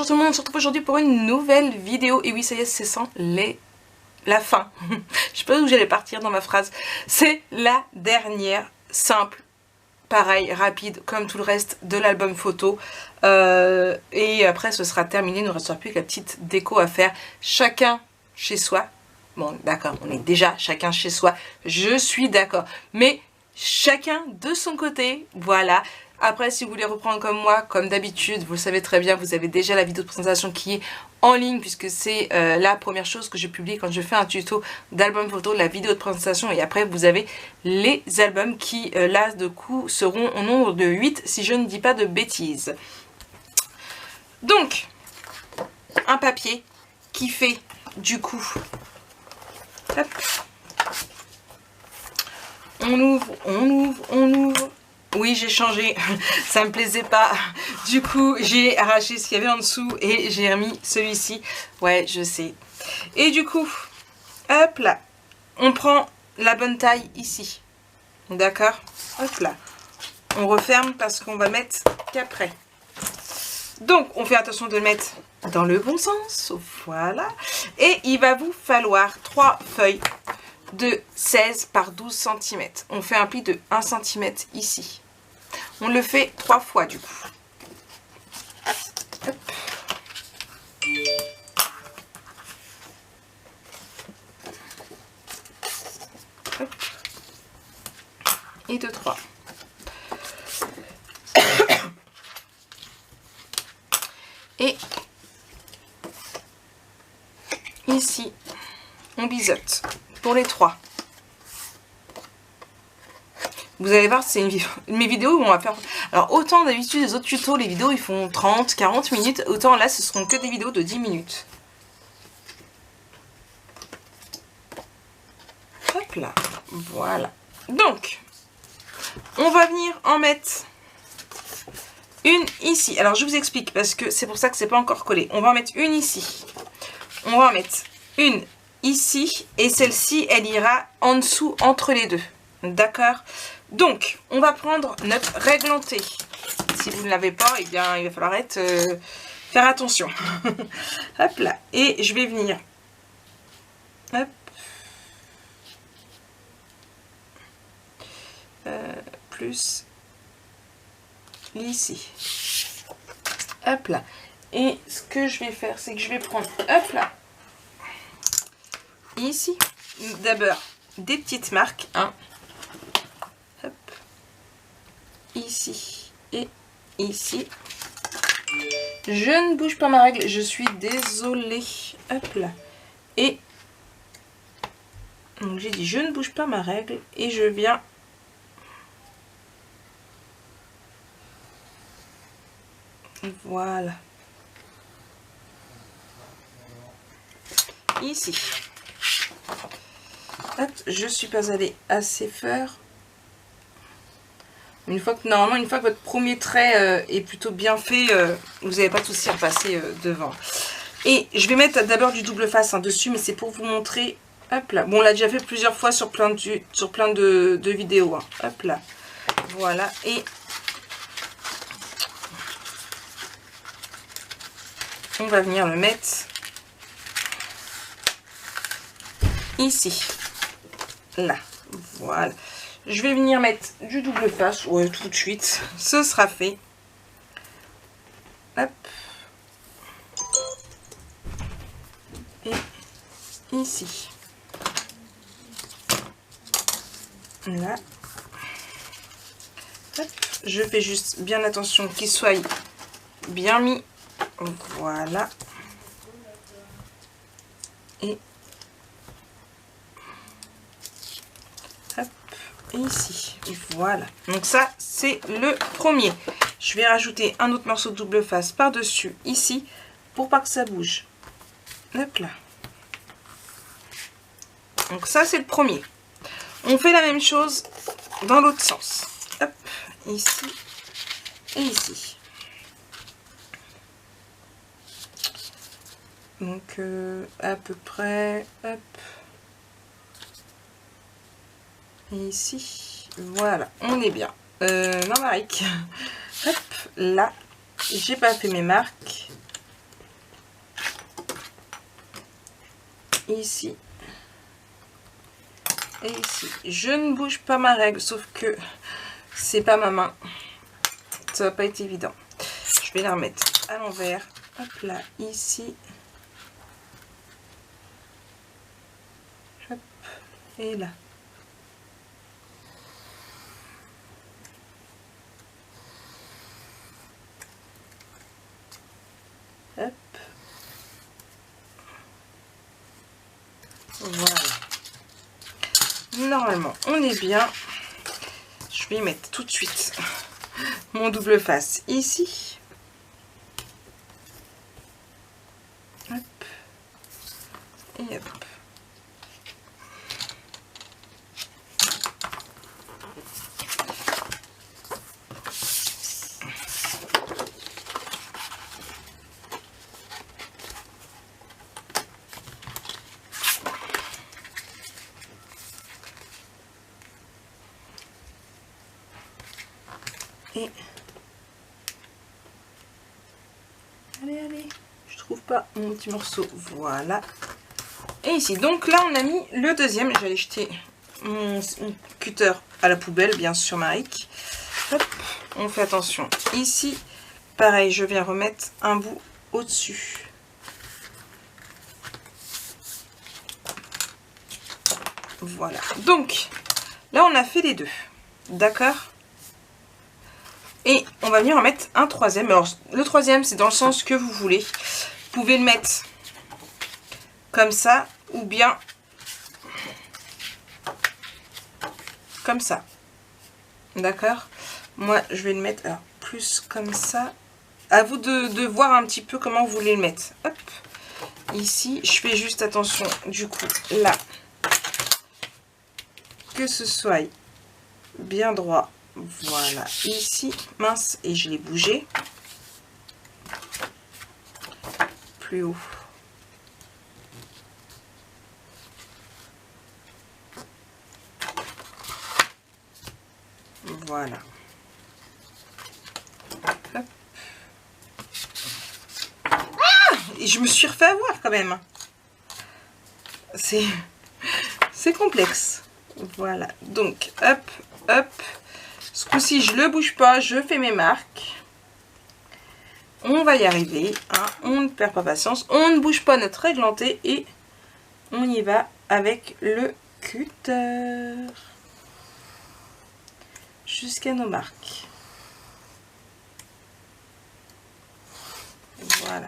tout le monde, on se retrouve aujourd'hui pour une nouvelle vidéo. Et oui, ça y est, c'est sans la fin. Je sais pas où j'allais partir dans ma phrase. C'est la dernière, simple, pareil, rapide, comme tout le reste de l'album photo. Et après, ce sera terminé. Il ne restera plus que la petite déco à faire. Chacun chez soi. Bon, d'accord, on est déjà chacun chez soi. Je suis d'accord. Mais chacun de son côté, voilà. Après, si vous voulez reprendre comme moi, comme d'habitude, vous le savez très bien, vous avez déjà la vidéo de présentation qui est en ligne, puisque c'est la première chose que je publie quand je fais un tuto d'album photo, la vidéo de présentation, et après vous avez les albums qui, là, de coup, seront au nombre de 8, si je ne dis pas de bêtises. Donc, un papier qui fait, du coup, hop, on ouvre, on ouvre, on ouvre. Oui, j'ai changé, ça me plaisait pas. Du coup, j'ai arraché ce qu'il y avait en dessous et j'ai remis celui-ci. Ouais, je sais. Et du coup, hop là, on prend la bonne taille ici. D'accord? Hop là. On referme parce qu'on va mettre qu'après. Donc, on fait attention de le mettre dans le bon sens. Voilà. Et il va vous falloir 3 feuilles de 16 par 12 cm. On fait un pli de 1 cm ici. On le fait 3 fois du coup. Hop. Hop. Et de 3. Et ici, on biseaute pour les 3. Vous allez voir, c'est mes vidéos où on va faire... Alors, autant d'habitude, les autres tutos, les vidéos, ils font 30, 40 minutes. Autant là, ce seront que des vidéos de 10 minutes. Hop là. Voilà. Donc, on va venir en mettre une ici. Alors, je vous explique parce que c'est pour ça que c'est pas encore collé. On va en mettre une ici. On va en mettre une ici. Et celle-ci, elle ira en dessous, entre les deux. D'accord? Donc, on va prendre notre réglanté. Si vous ne l'avez pas, eh bien, il va falloir faire attention. Hop là. Et je vais venir. Hop. Plus ici. Hop là. Et ce que je vais faire, c'est que je vais prendre, hop là, ici, d'abord, des petites marques, hein. Hop. Ici et ici. Je ne bouge pas ma règle, je suis désolée. Hop là. Et donc j'ai dit je ne bouge pas ma règle et je viens voilà. Ici. Hop, je suis pas allée assez fort. Une fois que votre premier trait est plutôt bien fait, vous n'avez pas de souci à passer devant. Et je vais mettre d'abord du double face dessus, mais c'est pour vous montrer. Hop là. Bon, on l'a déjà fait plusieurs fois sur plein de vidéos. Hein. Hop là. Voilà. Et on va venir le mettre ici. Là. Voilà. Je vais venir mettre du double face, ouais, tout de suite, ce sera fait. Hop. Et ici. Là. Hop. Je fais juste bien attention qu'il soit bien mis. Voilà. Et et ici, voilà. Donc ça, c'est le premier. Je vais rajouter un autre morceau de double face par-dessus, ici, pour pas que ça bouge. Hop là. Donc ça, c'est le premier. On fait la même chose dans l'autre sens. Hop, ici et ici. Donc, à peu près, hop. Et ici, voilà, on est bien. Non, Maric. Hop, là, j'ai pas fait mes marques. ici et ici. Je ne bouge pas ma règle, sauf que c'est pas ma main. Ça va pas être évident. Je vais la remettre à l'envers. Hop là, ici. Hop, et là. Hop. Voilà. Normalement, on est bien. Je vais mettre tout de suite mon double face ici. Hop. Et hop. Et allez, je trouve pas mon petit morceau, voilà. Et ici, donc là on a mis le deuxième, j'allais jeter mon cutter à la poubelle, bien sûr Maric. Hop, on fait attention. Ici, pareil, je viens remettre un bout au-dessus. Voilà, donc là on a fait les deux, d'accord? Et on va venir en mettre un troisième. Alors, le troisième, c'est dans le sens que vous voulez. Vous pouvez le mettre comme ça ou bien comme ça. D'accord? Moi, je vais le mettre alors, plus comme ça. À vous de voir un petit peu comment vous voulez le mettre. Hop. Ici, je fais juste attention, du coup, là, que ce soit bien droit. Voilà, ici, mince, et je l'ai bougé. Plus haut. Voilà. Hop. Ah! Et je me suis refait avoir quand même. C'est complexe. Voilà, donc, hop, hop. Ce coup-ci, je ne bouge pas, je fais mes marques. On va y arriver, hein, on ne perd pas patience. On ne bouge pas notre réglanté et on y va avec le cutter. Jusqu'à nos marques. Voilà.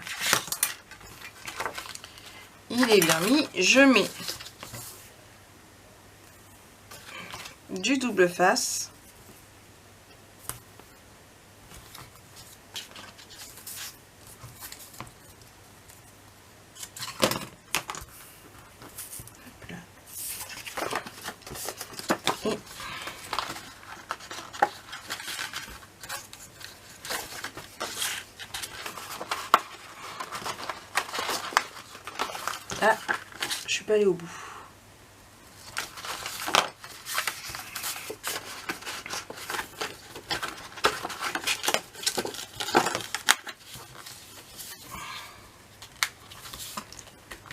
Il est bien mis. Je mets du double face. Ah, je suis pas allée au bout.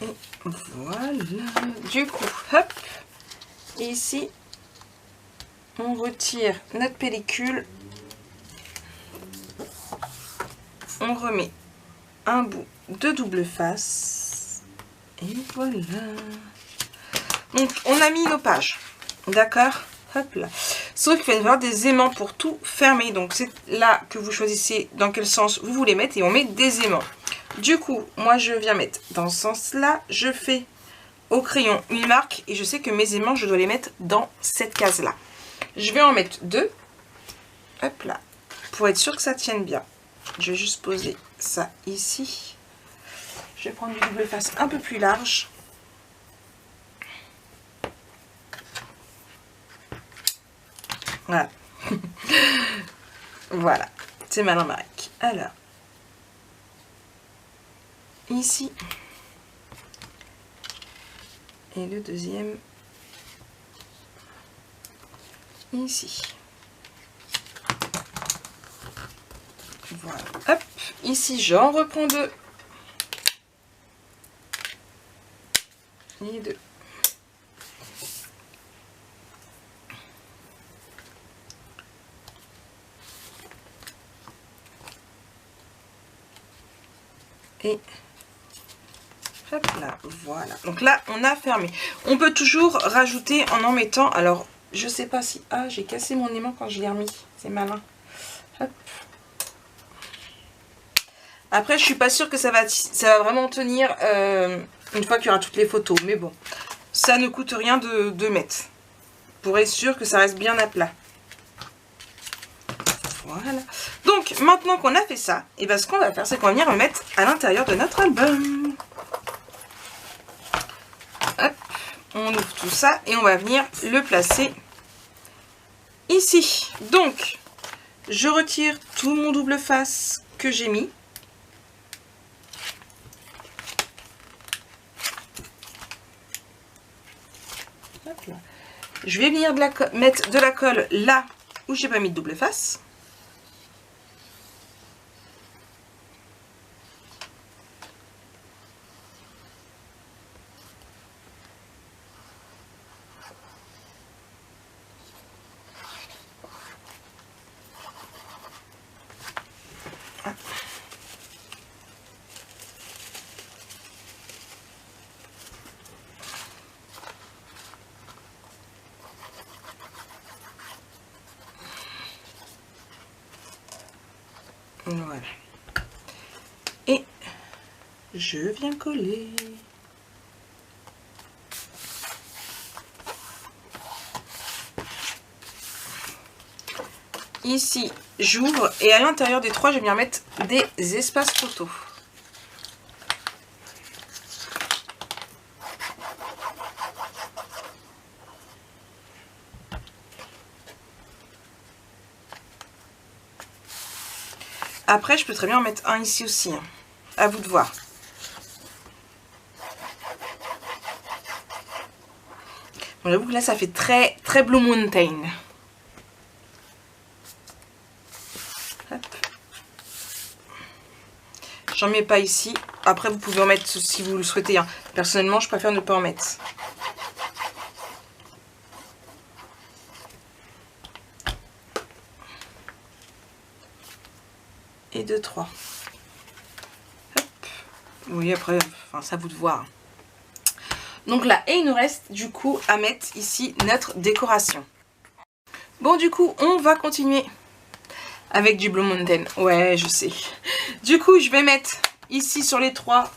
Et voilà. Du coup, hop. Et ici, on retire notre pellicule. On remet un bout de double face. Et voilà. Donc, on a mis nos pages. D'accord? Hop là. Sauf qu'il va y avoir des aimants pour tout fermer. Donc, c'est là que vous choisissez dans quel sens vous voulez mettre. Et on met des aimants. Du coup, moi, je viens mettre dans ce sens-là. Je fais au crayon une marque. Et je sais que mes aimants, je dois les mettre dans cette case-là. Je vais en mettre deux. Hop là. Pour être sûr que ça tienne bien. Je vais juste poser ça ici. Je vais prendre du double face un peu plus large. Voilà. Voilà. C'est malin Marek. Alors. Ici. Et le deuxième. Ici. Voilà. Hop. Ici, j'en reprends deux. et 2. Et hop là, voilà. Donc là, on a fermé. On peut toujours rajouter en mettant... Alors, je sais pas si... Ah, j'ai cassé mon aimant quand je l'ai remis. C'est malin. Hop. Après, je suis pas sûre que ça va vraiment tenir une fois qu'il y aura toutes les photos. Mais bon, ça ne coûte rien de mettre. Pour être sûr que ça reste bien à plat. Voilà. Donc, maintenant qu'on a fait ça, et ben, ce qu'on va faire, c'est qu'on va venir le mettre à l'intérieur de notre album. Hop, on ouvre tout ça et on va venir le placer ici. Donc, je retire tout mon double face que j'ai mis. Hop là. Je vais venir mettre de la colle là où j'ai pas mis de double face. Voilà. Et je viens coller. Ici, j'ouvre et à l'intérieur des trois, je viens mettre des espaces photos. Après, je peux très bien en mettre un ici aussi. Hein. À vous de voir. Bon, j'avoue que là, ça fait très Blue Mountain. J'en mets pas ici. Après, vous pouvez en mettre si vous le souhaitez. Hein. Personnellement, je préfère ne pas en mettre. Et 2, 3. Hop. Oui, après, enfin, ça vous de voir. Donc là, et il nous reste du coup à mettre ici notre décoration. Bon, du coup, on va continuer avec du Blue Mountain. Ouais, je sais. Du coup, je vais mettre ici sur les trois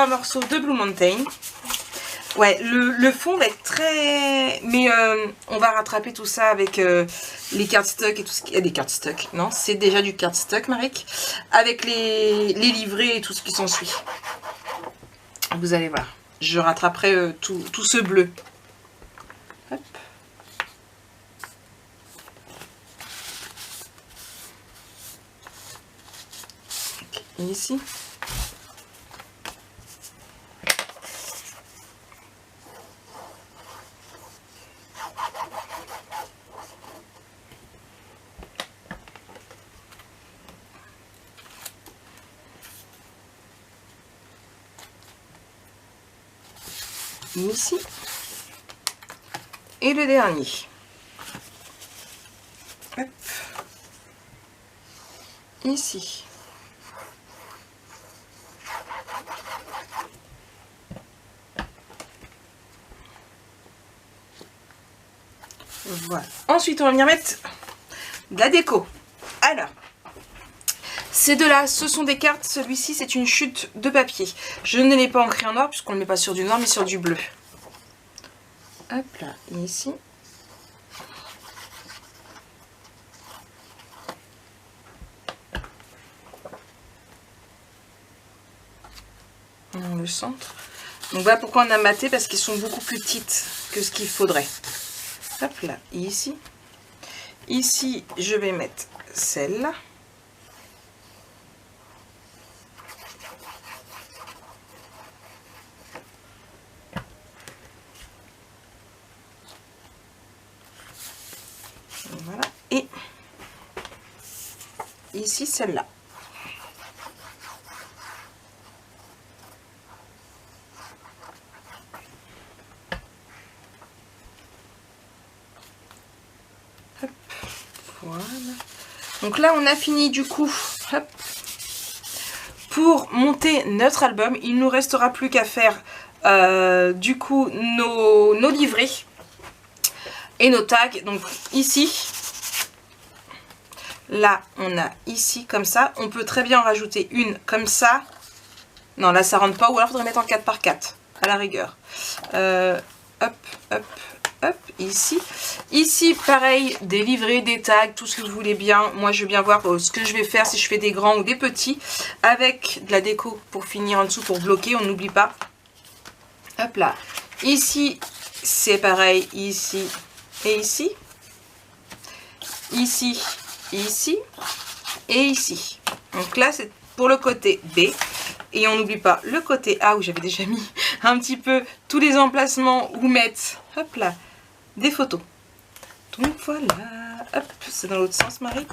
morceaux de Blue Mountain. Ouais, le fond va être très... Mais on va rattraper tout ça avec les cardstock et tout ce qui... Des cardstock, non, c'est déjà du cardstock, Maric. Avec les livrets et tout ce qui s'ensuit. Vous allez voir. Je rattraperai tout ce bleu. Hop. Et ici. Ici. Et le dernier. Hop. Ici. Voilà. Ensuite, on va venir mettre de la déco. Alors, ces deux-là, ce sont des cartes. Celui-ci, c'est une chute de papier. Je ne l'ai pas ancré en noir, puisqu'on ne le met pas sur du noir, mais sur du bleu. Hop là, ici. Le centre. Donc voilà pourquoi on a maté, parce qu'ils sont beaucoup plus petites que ce qu'il faudrait. Hop là, ici. Ici, je vais mettre celle-là. Voilà. Et ici, celle-là. Hop, voilà. Donc là on a fini du coup. Hop. Pour monter notre album, il ne nous restera plus qu'à faire du coup nos livrets et nos tags. Donc ici, là on a ici comme ça. On peut très bien en rajouter une comme ça. Non là ça rentre pas, ou alors il faudrait mettre en 4x4 à la rigueur. Hop, hop, hop, ici. Ici pareil, des livrets, des tags, tout ce que vous voulez bien. Moi je veux bien voir ce que je vais faire, si je fais des grands ou des petits. Avec de la déco pour finir en dessous, pour bloquer, on n'oublie pas. Hop là. Ici c'est pareil, ici et ici. Ici, ici et ici. Donc là c'est pour le côté B. Et on n'oublie pas le côté A où j'avais déjà mis un petit peu tous les emplacements où mettre, hop là, des photos. Donc voilà, hop, c'est dans l'autre sens Marie.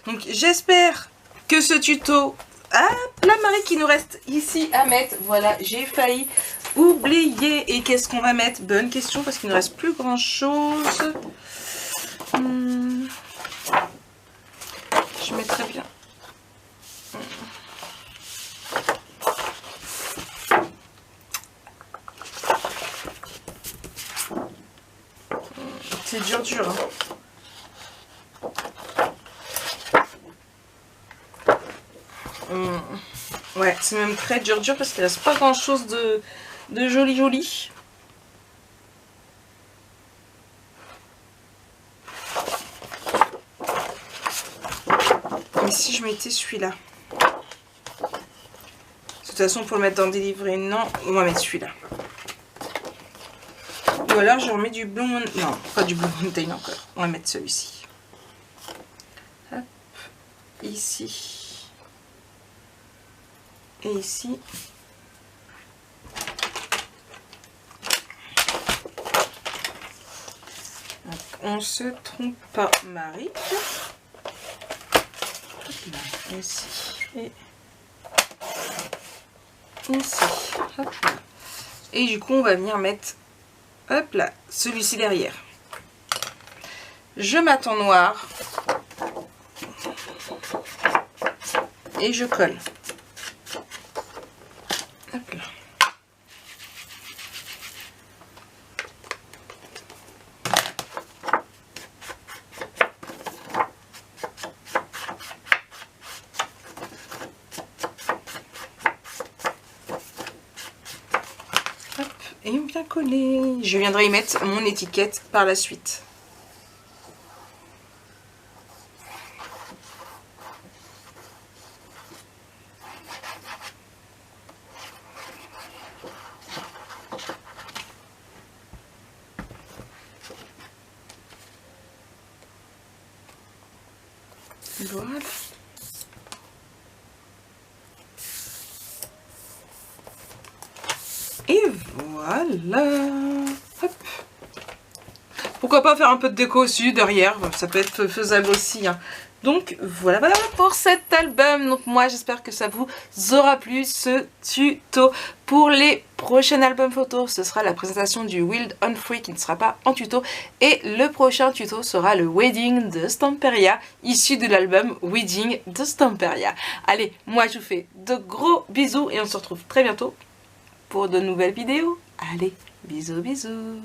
Donc j'espère que ce tuto, hop là Marie qui nous reste ici à mettre, voilà, j'ai failli oublier. Et qu'est-ce qu'on va mettre? Bonne question parce qu'il ne reste plus grand chose. Je mettrai bien. C'est dur, hein. Ouais, c'est même très dur parce qu'il reste pas grand chose de joli. Et si je mettais celui-là? De toute façon, pour le mettre dans des livrets, non, on va mettre celui-là. Ou alors je remets du Blue Mountain. Non, pas du Blue Mountain encore. On va mettre celui-ci. Hop. Ici. Et ici. Donc, on se trompe pas, Marie. Là, ici. Et ici. Hop là. Et du coup, on va venir mettre... Hop là, celui-ci derrière. Je mate en noir. Et je colle. Hop là. Et bien collé. Je viendrai y mettre mon étiquette par la suite. Voilà. Et voilà. Hop. Pourquoi pas faire un peu de déco aussi derrière, ça peut être faisable aussi, hein. Donc voilà pour cet album. Donc moi j'espère que ça vous aura plu ce tuto. Pour les prochains albums photos, ce sera la présentation du Wild on Free qui ne sera pas en tuto. Et le prochain tuto sera le Wedding de Stamperia, issu de l'album Wedding de Stamperia. Allez, moi je vous fais de gros bisous et on se retrouve très bientôt pour de nouvelles vidéos. Allez, bisous bisous.